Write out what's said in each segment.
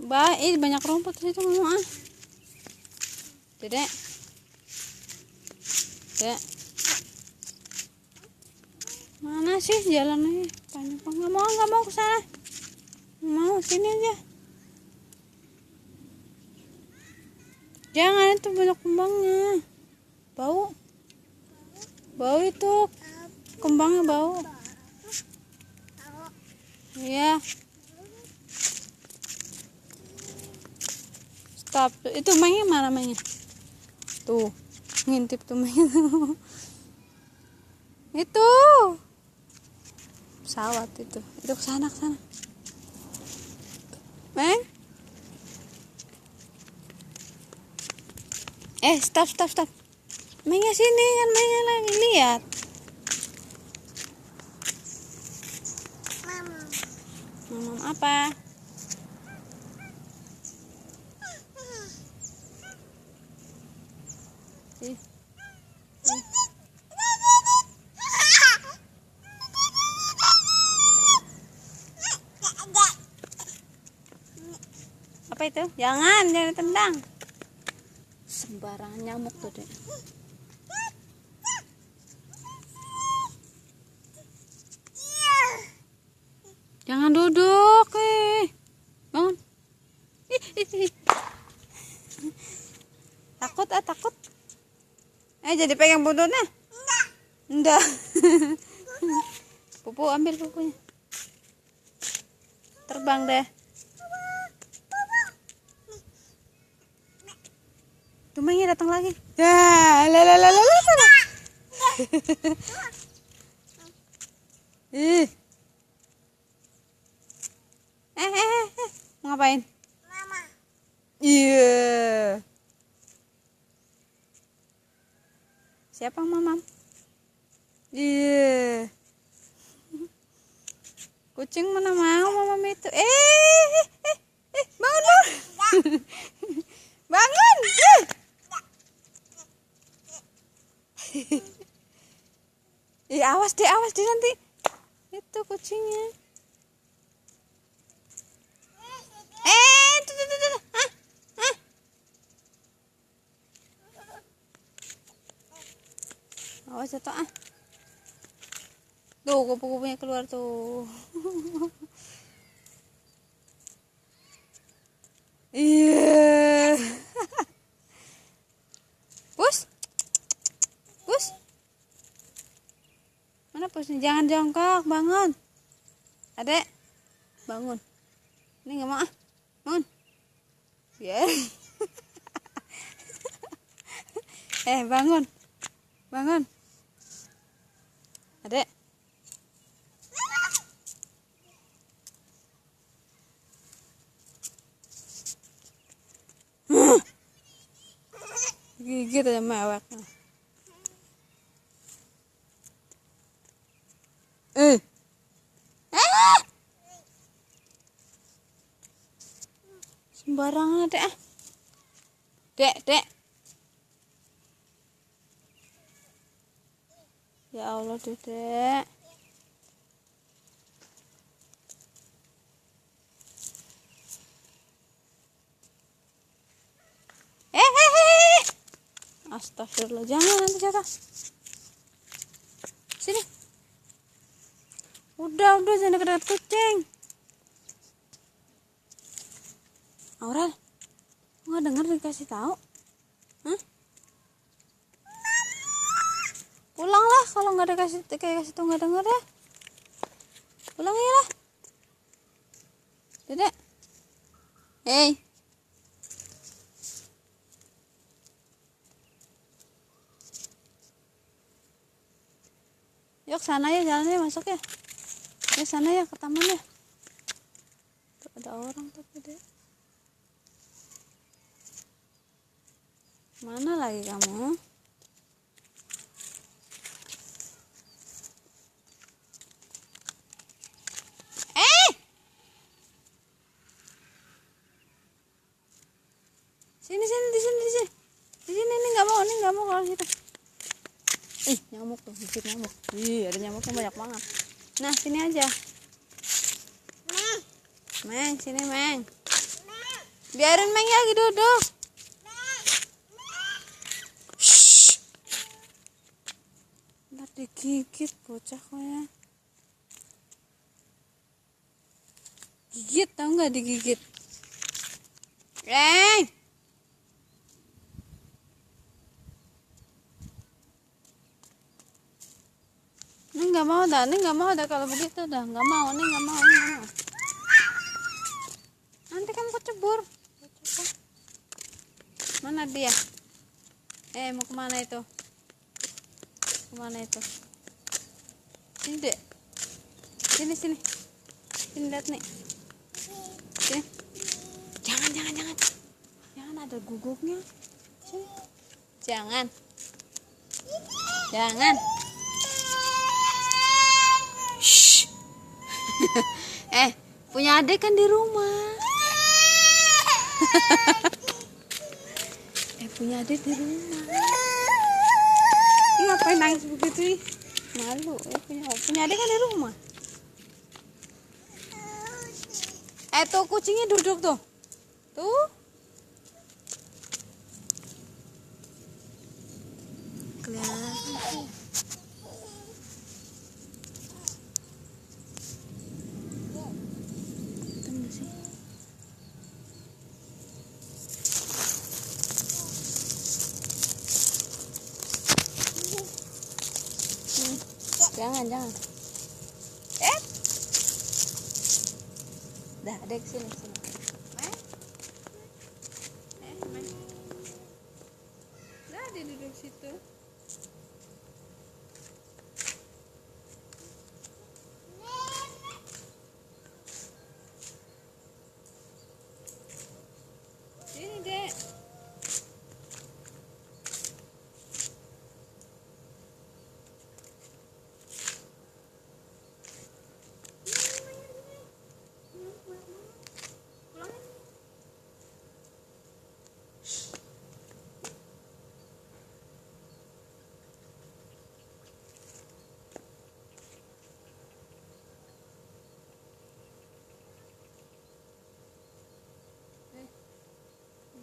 Baik, banyak rumput situ mama. Dedek. Dedek. Mana sih jalannya? Panjang. Nggak mau ke sana. Mau sini aja. Jangan, itu banyak kembangnya. Bau. Bau itu. Kembangnya bau. Iya. Stop. Itu mainnya mana mainnya? Tuh. Ngintip tuh mainnya tuh. Itu. Pesawat itu. Itu ke sana. Meng. Stop. Mainnya sini kan, mainnya lagi lihat. Mamam apa? Apa itu? Jangan tendang. Sembarangan nyamuk tuh deh. Jangan duduk, bangun. Takut. Jadi pegang buntutnya. Enggak. Pupu, ambil pupunya. Terbang deh. Tumengnya datang lagi. Ya, Ih. Mau ngapain? Mama. Iya. Siapa mamam? Iya. Kucing mana mau mamam itu? Bangun. Bangun. Awas deh nanti. Itu kucingnya. Tuh. Awas jatuh Tuh, kupu-kupunya keluar tuh. Iya. Pus. Mana pusnya? Jangan jongkok, bangun. Adek, bangun. Ini nggak mau bangun. Ya. Bangun. Adek. Gigit aja meweknya. Sembarangan dek. Dek. Ya Allah, Dedek. Astagfirullah, jangan nanti jatuh. Sini. Udah jangan dekat kucing. Aurel, nggak dengar dikasih tahu? Pulanglah kalau nggak dikasih tahu, nggak dengar ya. Pulang ya lah. Dedek. Yuk sana ya, jalannya masuk ya. Ya sana ya, ke taman ya. Tuh ada orang tapi deh. Mana lagi kamu? Sini di sini ini nggak mau kalau situ. Nyamuk tuh, dikit nyamuk. Ada nyamuknya banyak banget. Nah, sini aja. Meng, sini Meng. Biarin Mei lagi duduk. Shh. Ntar digigit bocah kayaknya. Gigit tau nggak digigit? Ini nggak mau dah kalau begitu dah nggak mau. Nanti kamu kecebur. Mana dia? Mau kemana itu? Sini dek. Sini lihat nih. Sini. Jangan ada guguknya. Sini. Jangan. Shh. Punya adik kan di rumah. Punya adik di rumah. Ini ngapain nangis begitu? Malu. Punya adik kan di rumah. Tuh kucingnya duduk tuh. Tuh. Kelihatan. Tunggu sih. Jangan. Dah, ada kesini. Dah, dia duduk situ. Sini, Dek.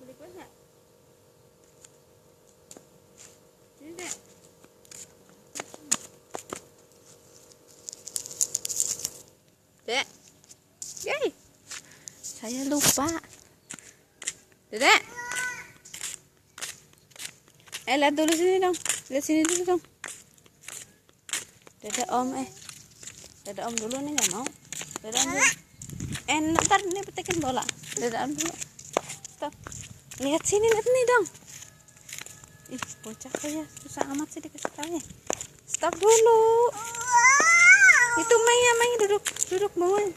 Beli kue nggak? Ini Dek. Dek. Yeay. Saya lupa. Dek. Lihat dulu sini dong. Lihat sini dulu dong. Dada om Dada om dulu nih, nggak mau. Dada om dulu. Ntar nih petikin bola. Dada om dulu. Stop. Lihat sini, lihat nih dong. Ih, bocah kayak susah amat sih dikasih taunya. Stop dulu. Itu Mei duduk bawah.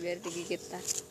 Biar digigit tas.